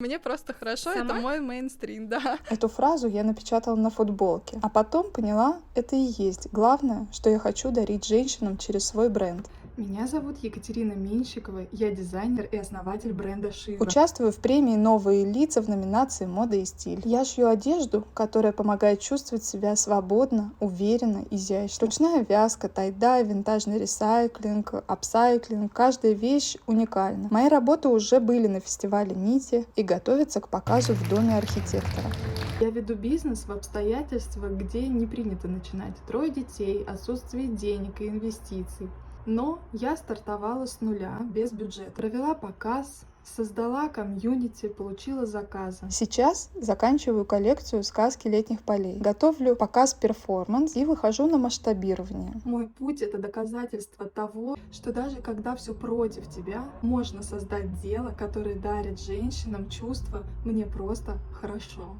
Мне просто хорошо, это Сама? мой мейнстрим, да. Эту фразу я напечатала на футболке, а потом поняла, это и есть главное, что я хочу дарить женщинам через свой бренд. Меня зовут Екатерина Меньшикова, я дизайнер и основатель бренда Шиза. Участвую в премии «Новые лица» в номинации «Мода и стиль». Я шью одежду, которая помогает чувствовать себя свободно, уверенно, изящно. Ручная вязка, тай-дай, винтажный ресайклинг, апсайклинг. Каждая вещь уникальна. Мои работы уже были на фестивале Нити и готовятся к показу в Доме архитектора. Я веду бизнес в обстоятельствах, где не принято начинать. 3 детей, отсутствие денег и инвестиций. Но я стартовала с нуля, без бюджета. Провела показ, создала комьюнити, получила заказы. Сейчас заканчиваю коллекцию «Сказки летних полей». Готовлю показ-перформанс и выхожу на масштабирование. Мой путь — это доказательство того, что даже когда все против тебя, можно создать дело, которое дарит женщинам чувство «мне просто хорошо».